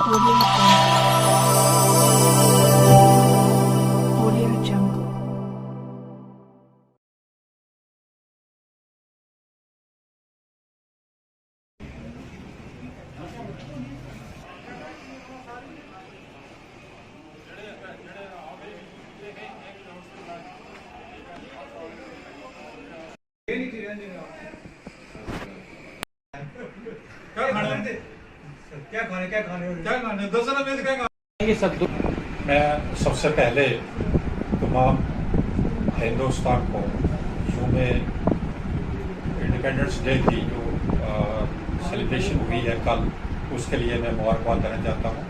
Audio Jungle. Audio Jungle. मैं सबसे पहले तमाम हिंदुस्तान को जो में इंडिपेंडेंस डे की जो सेलिब्रेशन हुई है कल, उसके लिए मैं मुबारकबाद देना चाहता हूँ।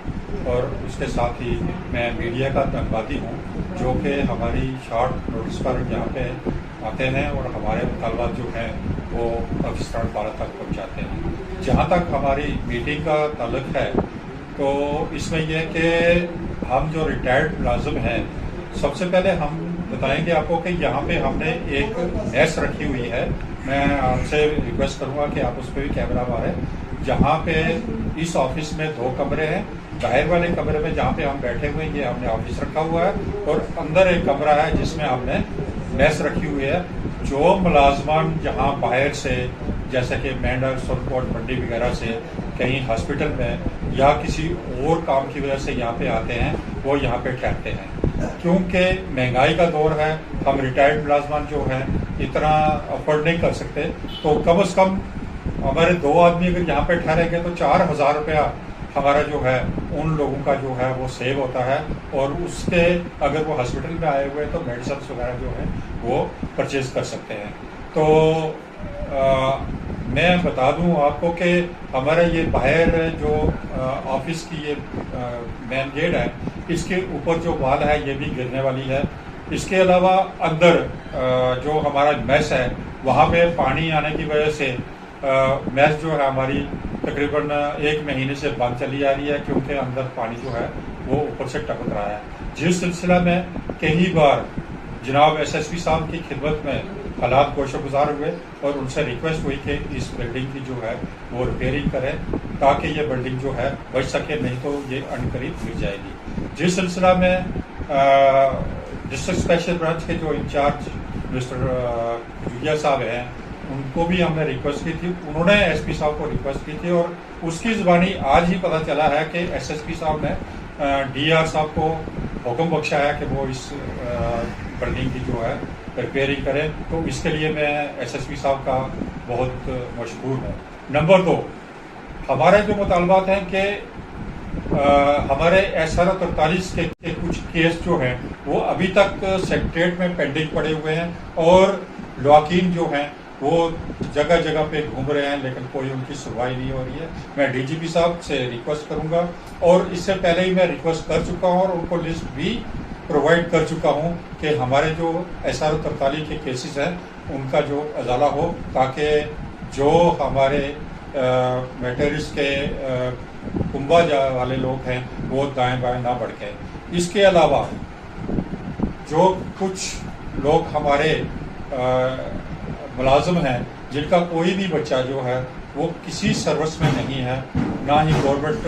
और उसके साथ ही मैं मीडिया का धन्यवादी हूँ जो कि हमारी शॉर्ट नोटिस पर यहाँ पे आते हैं और हमारे मुतालबात जो हैं वो पाकिस्तान भारत तक पहुँचाते हैं। जहाँ तक हमारी मीटिंग का ताल्लुक है तो इसमें यह कि हम जो रिटायर्ड मुलाजिम हैं, सबसे पहले हम बताएंगे आपको कि यहाँ पे हमने एक मेस रखी हुई है। मैं आपसे रिक्वेस्ट करूँगा कि आप उस पर भी कैमरा मारें। जहाँ पे इस ऑफिस में 2 कमरे हैं, बाहर वाले कमरे में जहाँ पे हम बैठे हुए हैं ये हमने ऑफिस रखा हुआ है, और अंदर एक कमरा है जिसमें हमने मेस रखी हुई है। जो मुलाजमान जहाँ बाहर से जैसे कि मेंढक, सुरकोट, मंडी वगैरह से कहीं हॉस्पिटल में या किसी और काम की वजह से यहाँ पे आते हैं, वो यहाँ पे ठहरते हैं। क्योंकि महंगाई का दौर है, हम रिटायर्ड मुलाजमान जो हैं इतना अफोर्ड नहीं कर सकते, तो कम से कम हमारे 2 आदमी अगर यहाँ पे ठहरेंगे तो 4,000 रुपया हमारा जो है उन लोगों का जो है वो सेव होता है। और उसके अगर वो हॉस्पिटल में आए हुए तो मेडिसिन वगैरह जो है वो परचेज कर सकते हैं। तो मैं बता दूं आपको कि हमारा ये बाहर जो ऑफिस की ये मेन गेट है, इसके ऊपर जो वाल है ये भी गिरने वाली है। इसके अलावा अंदर जो हमारा मेस है वहाँ पे पानी आने की वजह से मेस जो है हमारी तकरीबन 1 महीने से बंद चली आ रही है, क्योंकि अंदर पानी जो है वो ऊपर से टपक रहा है। जिस सिलसिला में कई बार जनाब एसएसपी साहब की खिदमत में हालात गोशगुजार हुए और उनसे रिक्वेस्ट हुई कि इस बिल्डिंग की जो है वो रिपेयरिंग करें ताकि ये बिल्डिंग जो है बच सके, नहीं तो ये अनकरीब गिर जाएगी। जिस सिलसिला में डिस्ट्रिक्ट स्पेशल ब्रांच के जो इंचार्ज मिस्टर जुलिया साहब हैं, उनको भी हमने रिक्वेस्ट की थी, उन्होंने एसपी साहब को रिक्वेस्ट की थी, और उसकी ज़बानी आज ही पता चला है कि एसएसपी साहब ने डीआर साहब को हुक्म बख्शा है कि वो इस बिल्डिंग की जो है रिपेयरिंग करें। तो इसके लिए मैं एसएसपी साहब का बहुत मशहूर हूँ। नंबर 2, हमारे जो मुतालबात हैं कि हमारे SR 43 के कुछ केस जो हैं वो अभी तक सेक्रेटरीट में पेंडिंग पड़े हुए हैं, और लॉकिन जो हैं वो जगह जगह पे घूम रहे हैं, लेकिन कोई उनकी सुनवाई नहीं हो रही है। मैं डीजीपी साहब से रिक्वेस्ट करूंगा, और इससे पहले ही मैं रिक्वेस्ट कर चुका हूं और उनको लिस्ट भी प्रोवाइड कर चुका हूं कि हमारे जो SR 43 के केसेस हैं उनका जो अजाला हो, ताकि जो हमारे मेटरिस के कुंभा वाले लोग हैं वो दाएं बाएं ना भड़के। इसके अलावा जो कुछ लोग हमारे मुलाजिम हैं जिनका कोई भी बच्चा जो है वो किसी सर्विस में नहीं है, ना ही गवर्नमेंट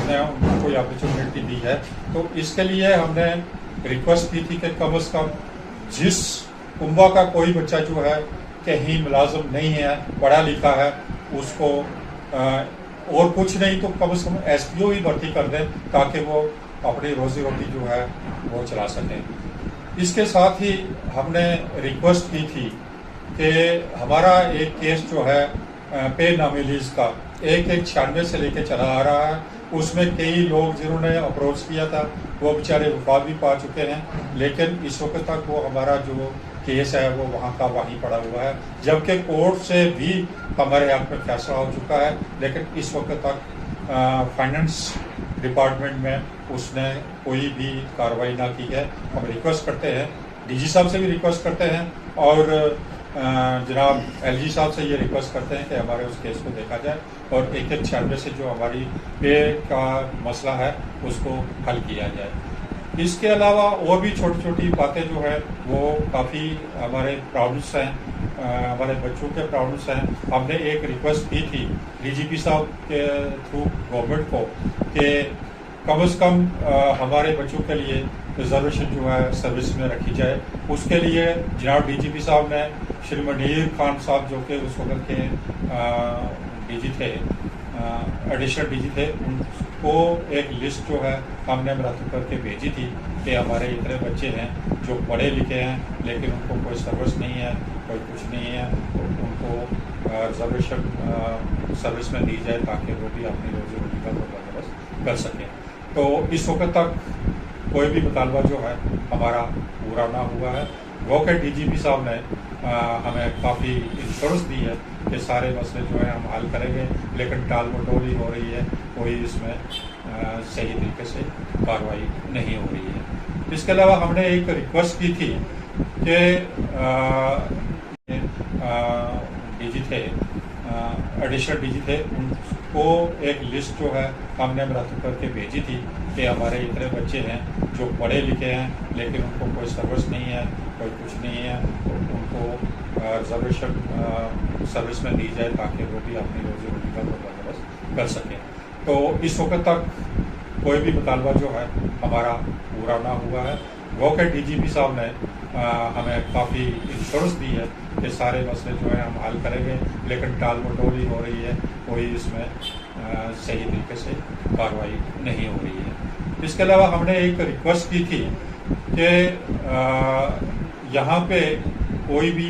ने उनको कोई अपॉर्चुनिटी दी है, तो इसके लिए हमने रिक्वेस्ट की थी कि कम से कम जिस कुंभा का कोई बच्चा जो है कहीं मुलाजिम नहीं है, पढ़ा लिखा है, उसको और कुछ नहीं तो कम से कम SPO ही भर्ती कर दें ताकि वो अपनी रोजी रोटी जो है वो चला सकें। इसके साथ ही हमने रिक्वेस्ट की थी कि हमारा एक केस जो है पे नामिलीज का 1/96 से लेके चला आ रहा है, उसमें कई लोग जिन्होंने अप्रोच किया था वो बेचारे वफात भी पा चुके हैं, लेकिन इस वक्त तक वो हमारा जो केस है वो वहाँ का वहीं पड़ा हुआ है, जबकि कोर्ट से भी हमारे हक में फैसला हो चुका है, लेकिन इस वक्त तक फाइनेंस डिपार्टमेंट में उसने कोई भी कार्रवाई ना की है। हम रिक्वेस्ट करते हैं, डीजी साहब से भी रिक्वेस्ट करते हैं, और जनाब LG साहब से ये रिक्वेस्ट करते हैं कि हमारे उस केस को देखा जाए और 1/96 से जो हमारी पे का मसला है उसको हल किया जाए। इसके अलावा और भी छोटी छोटी बातें जो है वो काफ़ी हमारे प्रॉब्लम्स हैं हमारे बच्चों के प्रॉब्लम्स हैं, हमने एक रिक्वेस्ट की थी डीजीपी साहब के थ्रू गवर्नमेंट को कि कम से कम हमारे बच्चों के लिए रिजर्वेशन जो है सर्विस में रखी जाए। उसके लिए जनाब डीजीपी साहब ने श्री मनीर खान साहब जो कि उस वक्त के डीजी थे, एडिशनल डीजी थे, उनको एक लिस्ट जो है हमने मरतब करके भेजी थी कि हमारे इतने बच्चे हैं जो पढ़े लिखे हैं लेकिन उनको कोई सर्विस नहीं है, कोई कुछ नहीं है, तो उनको रिजर्वेशन सर्विस में दी जाए ताकि वो भी अपनी रोजी रोटी का बंदोबस्त कर सकें। तो इस वक्त तक कोई भी मुतालबा जो है हमारा पूरा ना हुआ है। वो के डीजीपी साहब ने हमें काफ़ी इंश्योरेंस दी है कि सारे मसले जो है हम हल करेंगे, लेकिन टाल मटोली हो रही है, कोई इसमें सही तरीके से कार्रवाई नहीं हो रही है। इसके अलावा हमने एक रिक्वेस्ट की थी कि डीजी थे, एडिशनल डीजी थे, उनको एक लिस्ट जो है हमने मरतब करके भेजी थी कि हमारे इतने बच्चे हैं जो पढ़े लिखे हैं लेकिन उनको कोई सर्विस नहीं है, कोई कुछ नहीं है, तो उनको रिजर्वेशन सर्विस में दी जाए ताकि वो भी अपनी रोजी रोटी का बंदोबस्त कर सकें। तो इस वक्त तक कोई भी मुतालबा जो है हमारा पूरा ना हुआ है। वो के डीजीपी साहब ने हमें काफ़ी इंश्योरेंस दी है कि सारे मसले जो है हम हल करेंगे, लेकिन टाल मटोली हो रही है, कोई इसमें सही तरीके से कार्रवाई नहीं हो रही है। इसके अलावा हमने एक रिक्वेस्ट की थी कि यहाँ पे कोई भी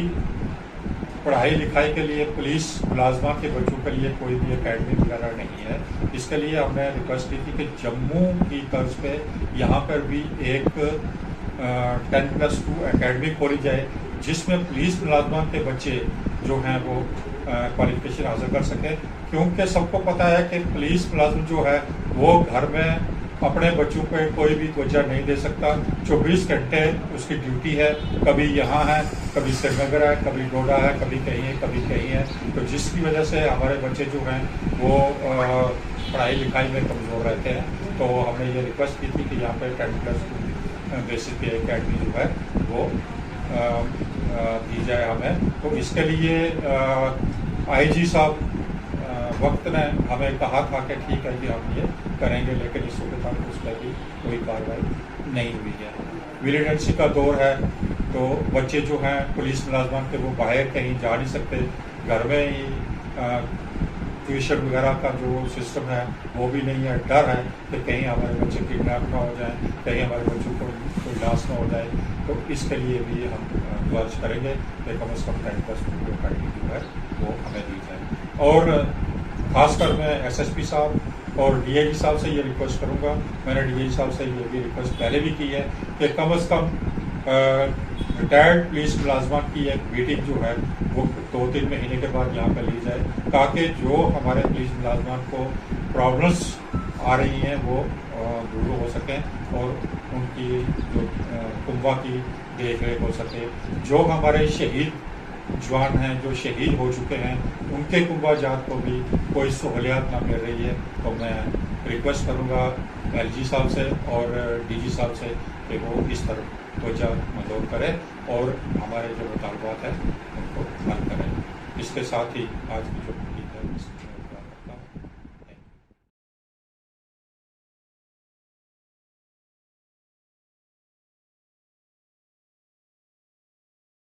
पढ़ाई लिखाई के लिए पुलिस मुलाजमा के बच्चों के लिए कोई भी एकेडमी वगैरह नहीं है। इसके लिए हमने रिक्वेस्ट की थी कि जम्मू की तर्ज पे यहाँ पर भी एक 10+2 एकेडमी खोली जाए जिसमें पुलिस मुलाजमा के बच्चे जो हैं वो क्वालिफिकेशन हासिल कर सकें, क्योंकि सबको पता है कि पुलिस मुलाजम जो है वो घर में अपने बच्चों पे कोई भी तवज्जो नहीं दे सकता। 24 घंटे उसकी ड्यूटी है, कभी यहाँ है, कभी श्रीनगर है, कभी डोडा है, कभी कहीं है, कभी कहीं है। तो जिसकी वजह से हमारे बच्चे जो हैं वो पढ़ाई लिखाई में कमज़ोर रहते हैं। तो हमने ये रिक्वेस्ट की थी कि यहाँ पे 10+2 बेसिक पे एकेडमी जो है वो दी जाए हमें। तो इसके लिए आईजी साहब वक्त ने हमें कहा था कि ठीक है कि हम ये करेंगे, लेकिन इस वक्त तक उस पर भी कोई कार्रवाई नहीं हुई है। विजिलेंसी का दौर है तो बच्चे जो हैं पुलिस मुलाजमा के वो बाहर कहीं जा नहीं सकते, घर में ही ट्यूशन वगैरह का जो सिस्टम है वो भी नहीं है। डर है कि कहीं हमारे बच्चे किडनैप ना हो जाए, कहीं हमारे बच्चों को कोई लॉस ना हो जाए। तो इसके लिए भी हम गुजारिश करेंगे कि कम से कम 10+2 एकेडमी जो है वो हमें दी जाए। और खासकर मैं एसएसपी साहब और डीआईजी साहब से ये रिक्वेस्ट करूँगा, मैंने डीआईजी साहब से ये भी रिक्वेस्ट पहले भी की है कि कम से कम रिटायर्ड पुलिस मुलाजमा की एक मीटिंग जो है वो 2-3 महीने के बाद यहाँ पर ली जाए, ताकि जो हमारे पुलिस मुलाजमान को प्रॉब्लम्स आ रही हैं वो दूर हो सकें और उनकी जो कुंबा की देख रेख हो सके। जो हमारे शहीद जवान हैं जो शहीद हो चुके हैं उनके कुंबा जात को भी कोई सहूलियात ना मिल रही है। तो मैं रिक्वेस्ट करूँगा एलजी साहब से और डीजी साहब से कि वो इस तरफ तवज्जो मंजूर करें और हमारे जो मुतालबात हैं उनको हल करें। इसके साथ ही आज की जो